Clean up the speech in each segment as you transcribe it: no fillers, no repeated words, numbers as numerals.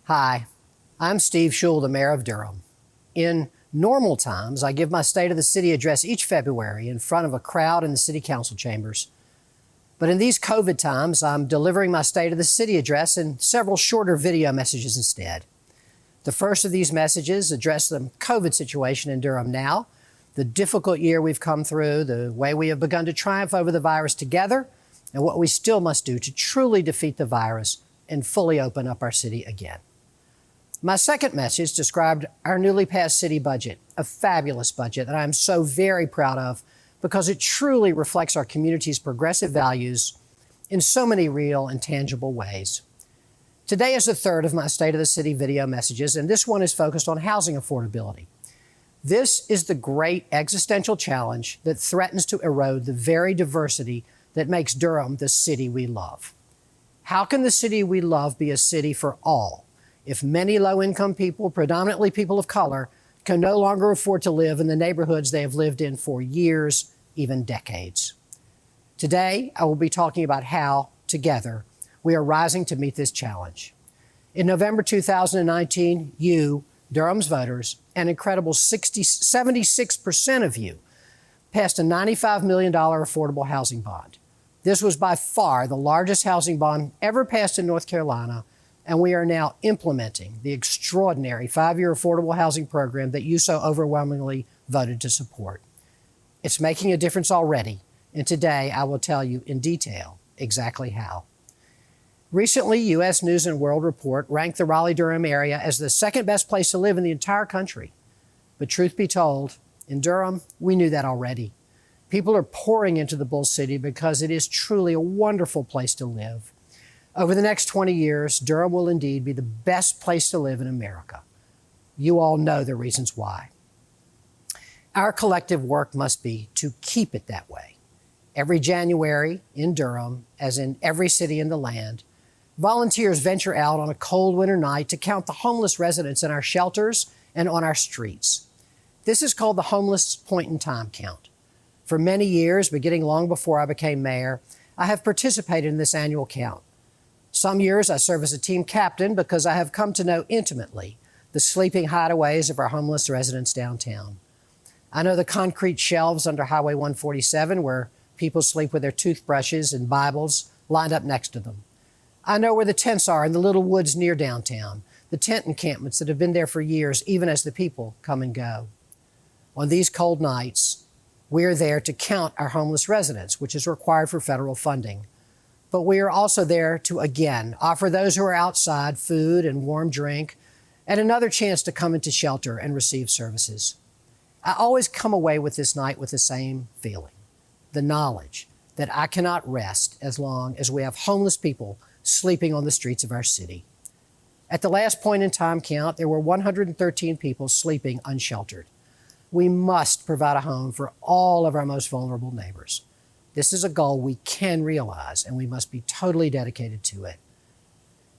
Hi, I'm Steve Schewel, the Mayor of Durham. In normal times, I give my State of the City address each February in front of a crowd in the City Council chambers. But in these COVID times, I'm delivering my State of the City address in several shorter video messages instead. The first of these messages address the COVID situation in Durham now, the difficult year we've come through, the way we have begun to triumph over the virus together, and what we still must do to truly defeat the virus and fully open up our city again. My second message described our newly passed city budget, a fabulous budget that I am so very proud of because it truly reflects our community's progressive values in so many real and tangible ways. Today is the third of my State of the City video messages, and this one is focused on housing affordability. This is the great existential challenge that threatens to erode the very diversity that makes Durham the city we love. How can the city we love be a city for all if many low-income people, predominantly people of color, can no longer afford to live in the neighborhoods they have lived in for years, even decades? Today, I will be talking about how, together, we are rising to meet this challenge. In November 2019, you, Durham's voters, an incredible 76% of you, passed a $95 million affordable housing bond. This was by far the largest housing bond ever passed in North Carolina, and we are now implementing the extraordinary 5-year affordable housing program that you so overwhelmingly voted to support. It's making a difference already, and today I will tell you in detail exactly how. Recently, U.S. News & World Report ranked the Raleigh-Durham area as the second best place to live in the entire country. But truth be told, in Durham, we knew that already. People are pouring into the Bull City because it is truly a wonderful place to live. Over the next 20 years, Durham will indeed be the best place to live in America. You all know the reasons why. Our collective work must be to keep it that way. Every January in Durham, as in every city in the land, volunteers venture out on a cold winter night to count the homeless residents in our shelters and on our streets. This is called the Homeless Point in Time Count. For many years, beginning long before I became mayor, I have participated in this annual count. Some years I serve as a team captain because I have come to know intimately the sleeping hideaways of our homeless residents downtown. I know the concrete shelves under Highway 147 where people sleep with their toothbrushes and Bibles lined up next to them. I know where the tents are in the little woods near downtown, the tent encampments that have been there for years, even as the people come and go. On these cold nights, we are there to count our homeless residents, which is required for federal funding. But we are also there to, again, offer those who are outside food and warm drink and another chance to come into shelter and receive services. I always come away with this night with the same feeling, the knowledge that I cannot rest as long as we have homeless people sleeping on the streets of our city. At the last point in time count, there were 113 people sleeping unsheltered. We must provide a home for all of our most vulnerable neighbors. This is a goal we can realize, and we must be totally dedicated to it.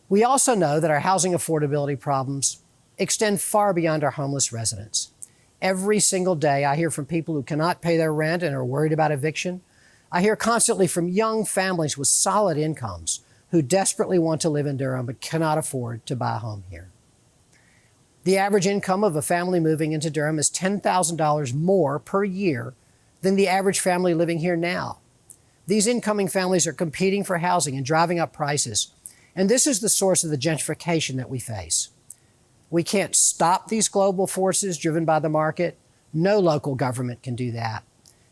We also know that our housing affordability problems extend far beyond our homeless residents. Every single day, I hear from people who cannot pay their rent and are worried about eviction. I hear constantly from young families with solid incomes who desperately want to live in Durham but cannot afford to buy a home here. The average income of a family moving into Durham is $10,000 more per year than the average family living here now. These incoming families are competing for housing and driving up prices, and this is the source of the gentrification that we face. We can't stop these global forces driven by the market. No local government can do that.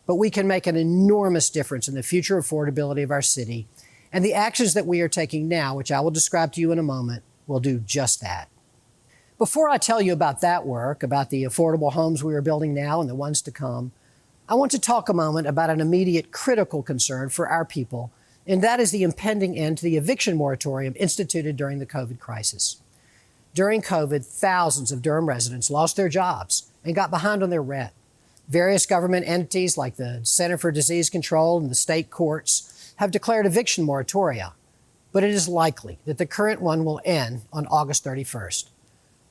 But we can make an enormous difference in the future affordability of our city, and the actions that we are taking now, which I will describe to you in a moment, will do just that. Before I tell you about that work, about the affordable homes we are building now and the ones to come, I want to talk a moment about an immediate critical concern for our people, and that is the impending end to the eviction moratorium instituted during the COVID crisis. During COVID, thousands of Durham residents lost their jobs and got behind on their rent. Various government entities like the Center for Disease Control and the state courts have declared eviction moratoria, but it is likely that the current one will end on August 31st.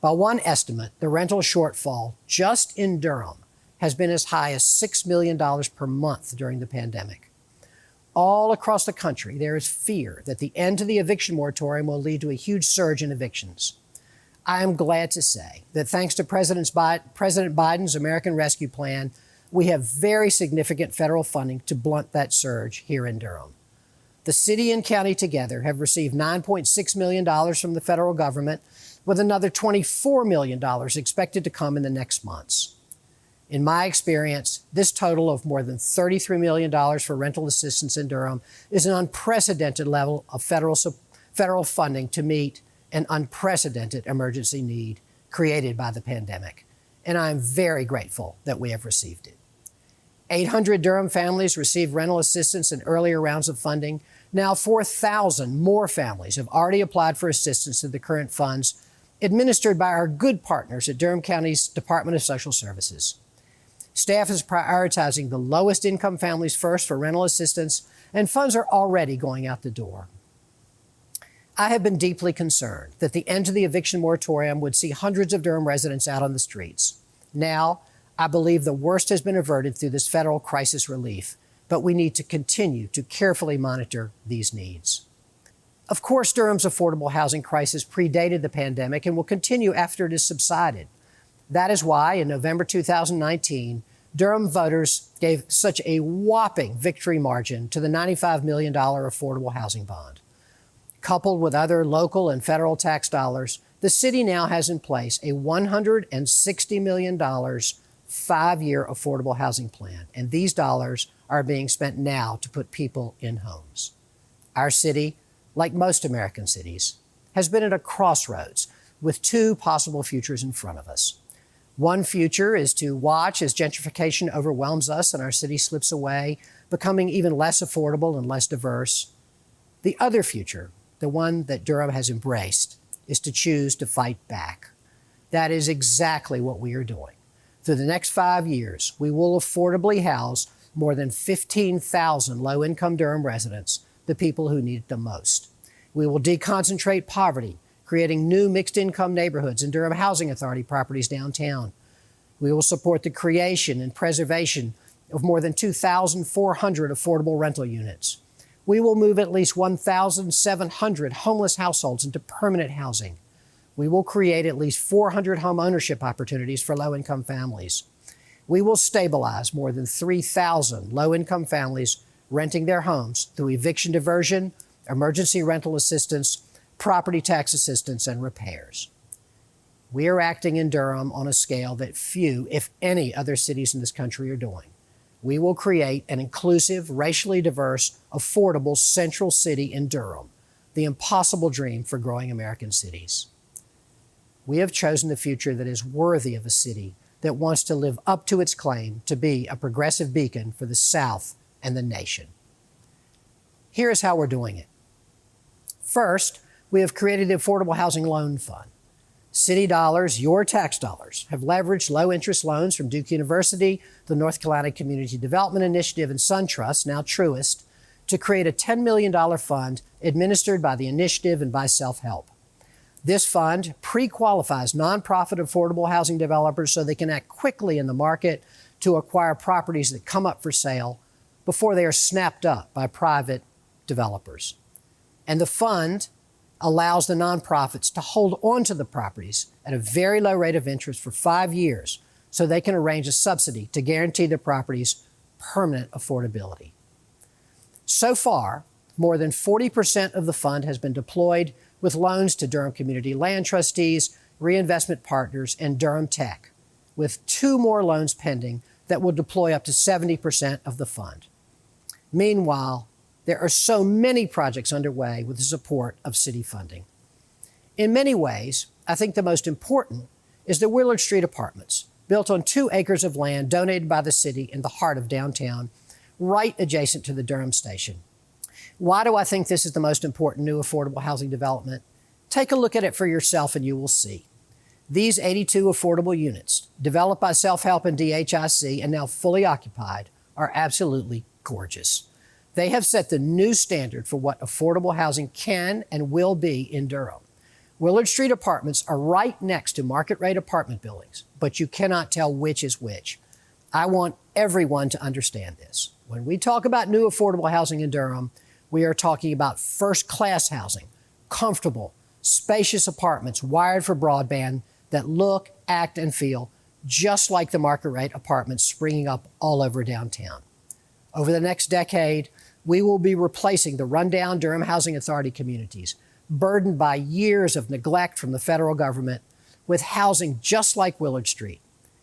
By one estimate, the rental shortfall just in Durham has been as high as $6 million per month during the pandemic. All across the country, there is fear that the end to the eviction moratorium will lead to a huge surge in evictions. I am glad to say that thanks to President Biden's American Rescue Plan, we have very significant federal funding to blunt that surge here in Durham. The city and county together have received $9.6 million from the federal government, with another $24 million expected to come in the next months. In my experience, this total of more than $33 million for rental assistance in Durham is an unprecedented level of federal funding to meet an unprecedented emergency need created by the pandemic. And I am very grateful that we have received it. 800 Durham families received rental assistance in earlier rounds of funding. Now 4,000 more families have already applied for assistance through the current funds administered by our good partners at Durham County's Department of Social Services. Staff is prioritizing the lowest income families first for rental assistance, and funds are already going out the door. I have been deeply concerned that the end to the eviction moratorium would see hundreds of Durham residents out on the streets. Now, I believe the worst has been averted through this federal crisis relief, but we need to continue to carefully monitor these needs. Of course, Durham's affordable housing crisis predated the pandemic and will continue after it has subsided. That is why, in November 2019, Durham voters gave such a whopping victory margin to the $95 million affordable housing bond. Coupled with other local and federal tax dollars, the city now has in place a $160 million 5-year affordable housing plan, and these dollars are being spent now to put people in homes. Our city, like most American cities, has been at a crossroads with two possible futures in front of us. One future is to watch as gentrification overwhelms us and our city slips away, becoming even less affordable and less diverse. The other future, the one that Durham has embraced, is to choose to fight back. That is exactly what we are doing. Through the next 5 years, we will affordably house more than 15,000 low-income Durham residents, the people who need it the most. We will deconcentrate poverty, creating new mixed-income neighborhoods and Durham Housing Authority properties downtown. We will support the creation and preservation of more than 2,400 affordable rental units. We will move at least 1,700 homeless households into permanent housing. We will create at least 400 home ownership opportunities for low-income families. We will stabilize more than 3,000 low-income families renting their homes through eviction diversion, emergency rental assistance, property tax assistance, and repairs. We are acting in Durham on a scale that few, if any, other cities in this country are doing. We will create an inclusive, racially diverse, affordable central city in Durham, the impossible dream for growing American cities. We have chosen the future that is worthy of a city that wants to live up to its claim to be a progressive beacon for the South and the nation. Here is how we're doing it. First, we have created the Affordable Housing Loan Fund. City dollars, your tax dollars, have leveraged low-interest loans from Duke University, the North Carolina Community Development Initiative, and SunTrust, now Truist, to create a $10 million fund administered by the initiative and by self-help. This fund pre-qualifies nonprofit affordable housing developers so they can act quickly in the market to acquire properties that come up for sale before they are snapped up by private developers. And the fund allows the nonprofits to hold on to the properties at a very low rate of interest for 5 years so they can arrange a subsidy to guarantee the property's permanent affordability. So far, more than 40% of the fund has been deployed with loans to Durham Community Land Trustees, Reinvestment Partners, and Durham Tech, with 2 more loans pending that will deploy up to 70% of the fund. Meanwhile, there are so many projects underway with the support of city funding. In many ways, I think the most important is the Willard Street Apartments, built on 2 acres of land donated by the city in the heart of downtown, right adjacent to the Durham station. Why do I think this is the most important new affordable housing development? Take a look at it for yourself and you will see. These 82 affordable units, developed by Self-Help and DHIC and now fully occupied, are absolutely gorgeous. They have set the new standard for what affordable housing can and will be in Durham. Willard Street Apartments are right next to market rate apartment buildings, but you cannot tell which is which. I want everyone to understand this. When we talk about new affordable housing in Durham, we are talking about first-class housing, comfortable, spacious apartments wired for broadband that look, act, and feel just like the market rate apartments springing up all over downtown. Over the next decade, we will be replacing the rundown Durham Housing Authority communities, burdened by years of neglect from the federal government, with housing just like Willard Street.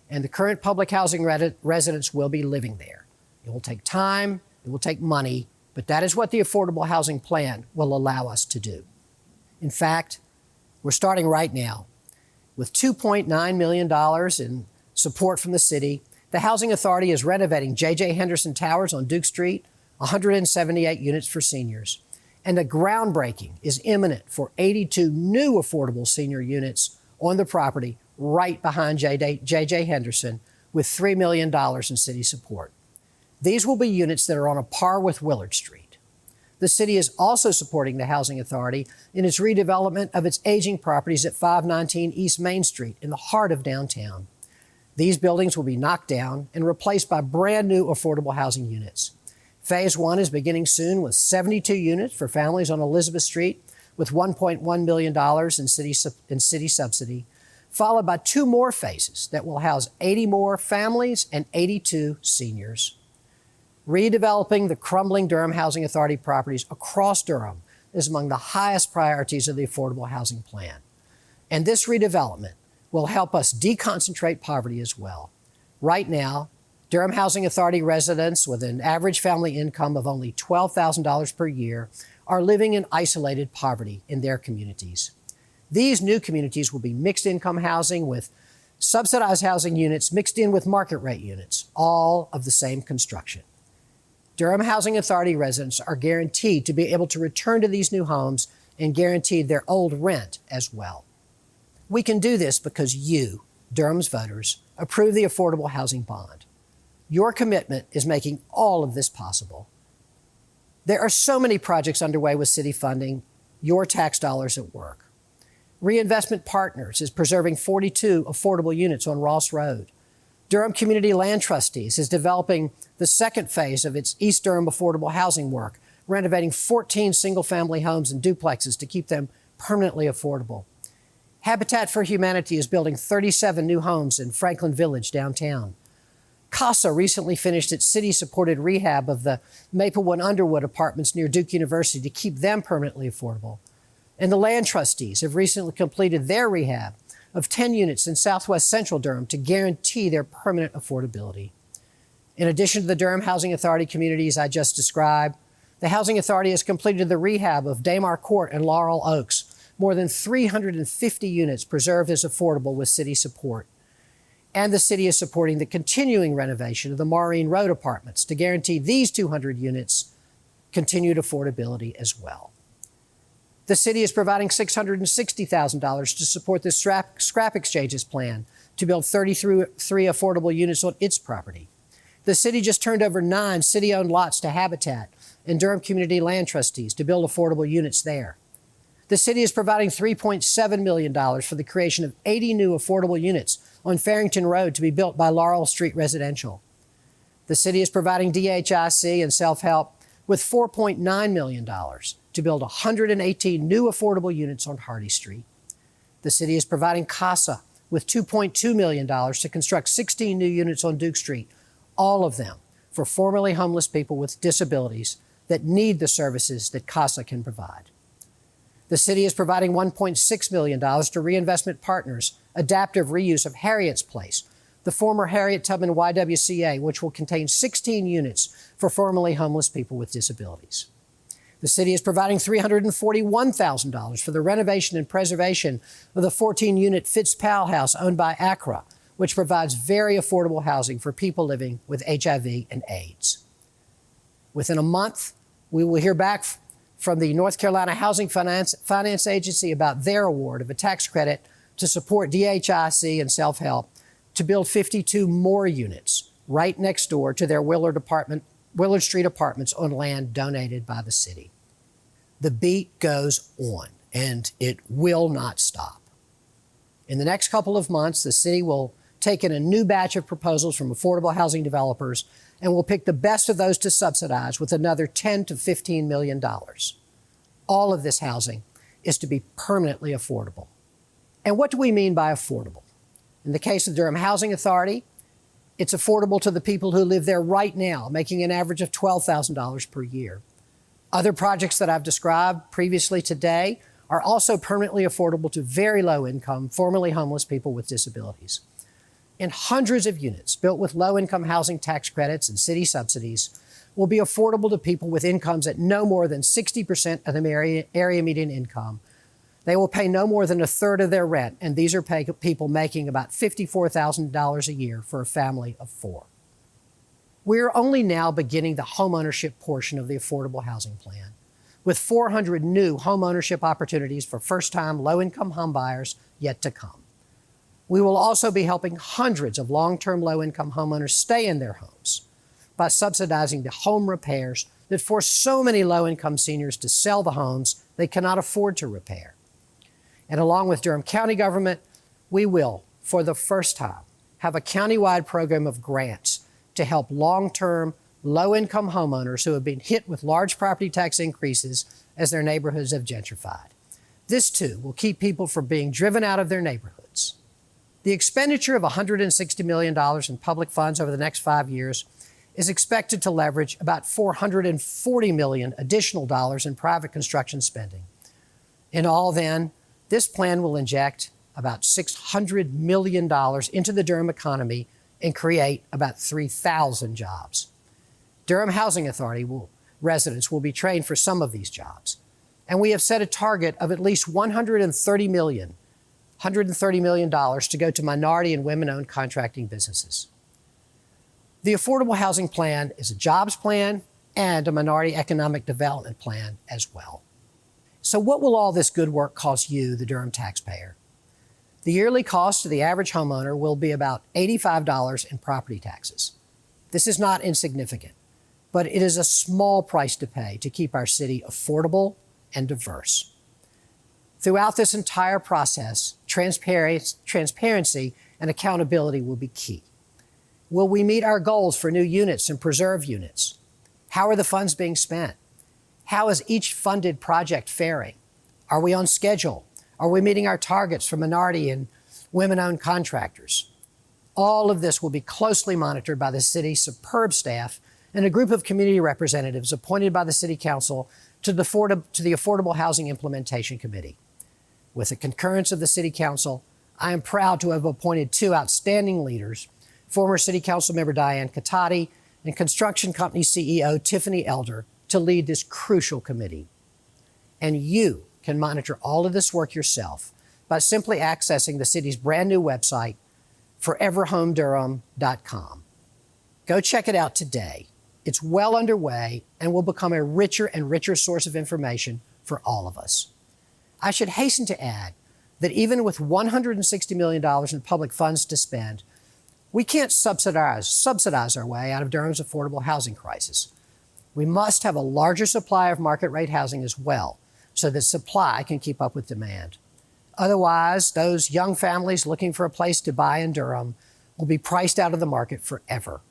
And the current public housing residents will be living there. It will take time, it will take money, but that is what the Affordable Housing Plan will allow us to do. In fact, we're starting right now. With $2.9 million in support from the city, the Housing Authority is renovating J.J. Henderson Towers on Duke Street, 178 units for seniors. And a groundbreaking is imminent for 82 new affordable senior units on the property right behind J.J. Henderson with $3 million in city support. These will be units that are on a par with Willard Street. The city is also supporting the Housing Authority in its redevelopment of its aging properties at 519 East Main Street in the heart of downtown. These buildings will be knocked down and replaced by brand new affordable housing units. Phase 1 is beginning soon with 72 units for families on Elizabeth Street with $1.1 million in city subsidy, followed by 2 more phases that will house 80 more families and 82 seniors. Redeveloping the crumbling Durham Housing Authority properties across Durham is among the highest priorities of the Affordable Housing Plan. And this redevelopment will help us deconcentrate poverty as well. Right now, Durham Housing Authority residents with an average family income of only $12,000 per year are living in isolated poverty in their communities. These new communities will be mixed income housing with subsidized housing units mixed in with market rate units, all of the same construction. Durham Housing Authority residents are guaranteed to be able to return to these new homes and guaranteed their old rent as well. We can do this because you, Durham's voters, approve the Affordable Housing Bond. Your commitment is making all of this possible. There are so many projects underway with city funding, your tax dollars at work. Reinvestment Partners is preserving 42 affordable units on Ross Road. Durham Community Land Trustees is developing the second phase of its East Durham affordable housing work, renovating 14 single-family homes and duplexes to keep them permanently affordable. Habitat for Humanity is building 37 new homes in Franklin Village downtown. CASA recently finished its city-supported rehab of the Maplewood Underwood apartments near Duke University to keep them permanently affordable. And the Land Trustees have recently completed their rehab of 10 units in Southwest Central Durham to guarantee their permanent affordability. In addition to the Durham Housing Authority communities I just described, the Housing Authority has completed the rehab of Damar Court and Laurel Oaks, more than 350 units preserved as affordable with city support. And the city is supporting the continuing renovation of the Maureen Road apartments to guarantee these 200 units continued affordability as well. The city is providing $660,000 to support the Scrap Exchanges plan to build 33 affordable units on its property. The city just turned over 9 city-owned lots to Habitat and Durham Community Land Trustees to build affordable units there. The city is providing $3.7 million for the creation of 80 new affordable units on Farrington Road to be built by Laurel Street Residential. The city is providing DHIC and Self-Help with $4.9 million to build 118 new affordable units on Hardy Street. The city is providing CASA with $2.2 million to construct 16 new units on Duke Street, all of them for formerly homeless people with disabilities that need the services that CASA can provide. The city is providing $1.6 million to Reinvestment Partners' adaptive reuse of Harriet's Place, the former Harriet Tubman YWCA, which will contain 16 units for formerly homeless people with disabilities. The city is providing $341,000 for the renovation and preservation of the 14-unit Fitz-Powell House owned by ACRA, which provides very affordable housing for people living with HIV and AIDS. Within a month, we will hear back from the North Carolina Housing Finance Agency about their award of a tax credit to support DHIC and Self-Help to build 52 more units right next door to their Willard Street apartments on land donated by the city. The beat goes on, and it will not stop. In the next couple of months, the city will take in a new batch of proposals from affordable housing developers and will pick the best of those to subsidize with another $10 to $15 million. All of this housing is to be permanently affordable. And what do we mean by affordable? In the case of Durham Housing Authority, it's affordable to the people who live there right now, making an average of $12,000 per year. Other projects that I've described previously today are also permanently affordable to very low-income, formerly homeless people with disabilities. And hundreds of units built with low-income housing tax credits and city subsidies will be affordable to people with incomes at no more than 60% of the area median income. They will pay no more than a third of their rent, and these are people making about $54,000 a year for a family of four. We're only now beginning the homeownership portion of the Affordable Housing Plan, with 400 new homeownership opportunities for first-time low-income homebuyers yet to come. We will also be helping hundreds of long-term low-income homeowners stay in their homes by subsidizing the home repairs that force so many low-income seniors to sell the homes they cannot afford to repair. And along with Durham County government, we will, for the first time, have a countywide program of grants to help long-term, low-income homeowners who have been hit with large property tax increases as their neighborhoods have gentrified. This, too, will keep people from being driven out of their neighborhoods. The expenditure of $160 million in public funds over the next 5 years is expected to leverage about $440 million additional dollars in private construction spending. In all, then, this plan will inject about $600 million into the Durham economy and create about 3,000 jobs. Durham Housing Authority residents will be trained for some of these jobs. And we have set a target of at least $130 million to go to minority and women-owned contracting businesses. The Affordable Housing Plan is a jobs plan and a minority economic development plan as well. So what will all this good work cost you, the Durham taxpayer? The yearly cost to the average homeowner will be about $85 in property taxes. This is not insignificant, but it is a small price to pay to keep our city affordable and diverse. Throughout this entire process, transparency and accountability will be key. Will we meet our goals for new units and preserve units? How are the funds being spent? How is each funded project faring? Are we on schedule? Are we meeting our targets for minority and women-owned contractors? All of this will be closely monitored by the city's superb staff and a group of community representatives appointed by the City Council to the Affordable Housing Implementation Committee. With the concurrence of the City Council, I am proud to have appointed two outstanding leaders, former City Council member Diane Katati and construction company CEO Tiffany Elder, to lead this crucial committee. And you can monitor all of this work yourself by simply accessing the city's brand new website, foreverhomedurham.com. Go check it out today. It's well underway and will become a richer and richer source of information for all of us. I should hasten to add that even with $160 million in public funds to spend, we can't subsidize our way out of Durham's affordable housing crisis. We must have a larger supply of market rate housing as well, so that supply can keep up with demand. Otherwise, those young families looking for a place to buy in Durham will be priced out of the market forever.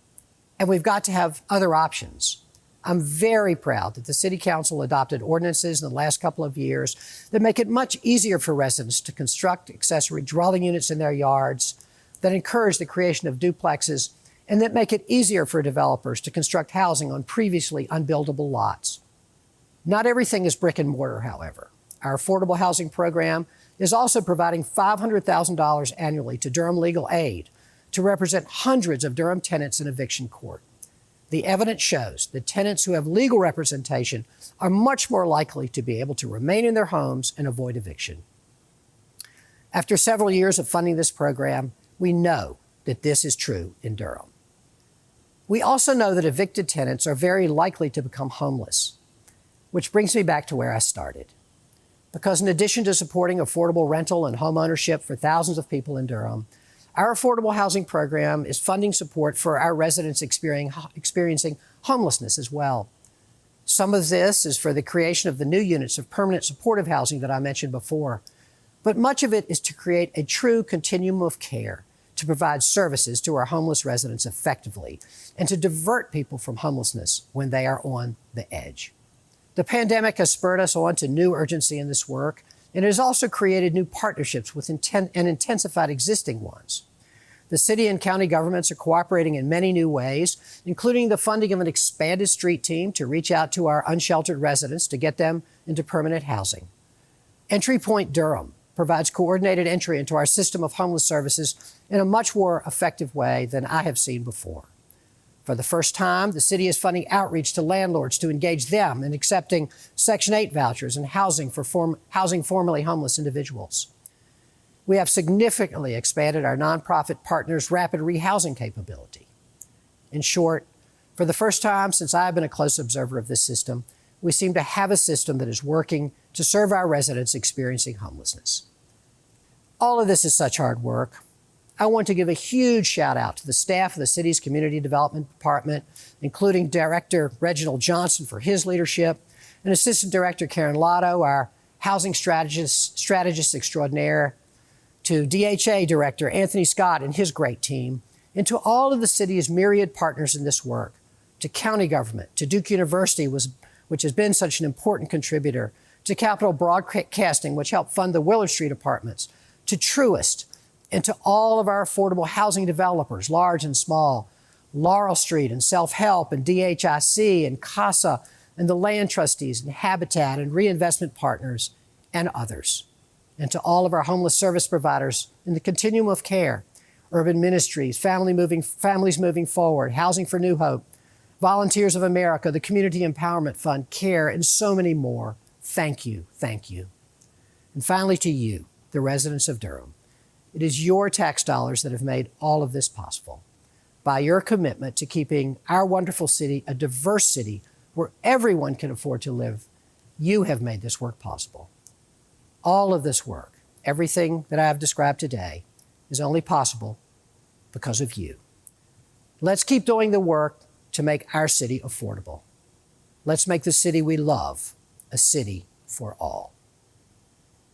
And we've got to have other options. I'm very proud that the City Council adopted ordinances in the last couple of years that make it much easier for residents to construct accessory dwelling units in their yards, that encourage the creation of duplexes, and that make it easier for developers to construct housing on previously unbuildable lots. Not everything is brick and mortar, however. Our affordable housing program is also providing $500,000 annually to Durham Legal Aid to represent hundreds of Durham tenants in eviction court. The evidence shows that tenants who have legal representation are much more likely to be able to remain in their homes and avoid eviction. After several years of funding this program, we know that this is true in Durham. We also know that evicted tenants are very likely to become homeless, which brings me back to where I started. Because in addition to supporting affordable rental and home ownership for thousands of people in Durham, our affordable housing program is funding support for our residents experiencing homelessness as well. Some of this is for the creation of the new units of permanent supportive housing that I mentioned before, but much of it is to create a true continuum of care to provide services to our homeless residents effectively and to divert people from homelessness when they are on the edge. The pandemic has spurred us on to new urgency in this work And it has also created new partnerships with and intensified existing ones. The city and county governments are cooperating in many new ways, including the funding of an expanded street team to reach out to our unsheltered residents to get them into permanent housing. Entry Point Durham provides coordinated entry into our system of homeless services in a much more effective way than I have seen before. For the first time, the city is funding outreach to landlords to engage them in accepting Section 8 vouchers and housing for housing formerly homeless individuals. We have significantly expanded our nonprofit partners' rapid rehousing capability. In short, for the first time since I have been a close observer of this system, we seem to have a system that is working to serve our residents experiencing homelessness. All of this is such hard work. I want to give a huge shout out to the staff of the city's Community Development Department, including Director Reginald Johnson for his leadership, and Assistant Director Karen Lotto, our housing strategist extraordinaire, to DHA Director Anthony Scott and his great team, and to all of the city's myriad partners in this work, to county government, to Duke University, which has been such an important contributor, to Capital Broadcasting, which helped fund the Willard Street apartments, to Truist, and to all of our affordable housing developers, large and small, Laurel Street and Self-Help and DHIC and CASA and the land trustees and Habitat and reinvestment partners and others. And to all of our homeless service providers in the continuum of care, Urban Ministries, Families Moving Forward, Housing for New Hope, Volunteers of America, the Community Empowerment Fund, CARE, and so many more. Thank you, thank you. And finally to you, the residents of Durham. It is your tax dollars that have made all of this possible. By your commitment to keeping our wonderful city a diverse city where everyone can afford to live, you have made this work possible. All of this work, everything that I have described today, is only possible because of you. Let's keep doing the work to make our city affordable. Let's make the city we love a city for all.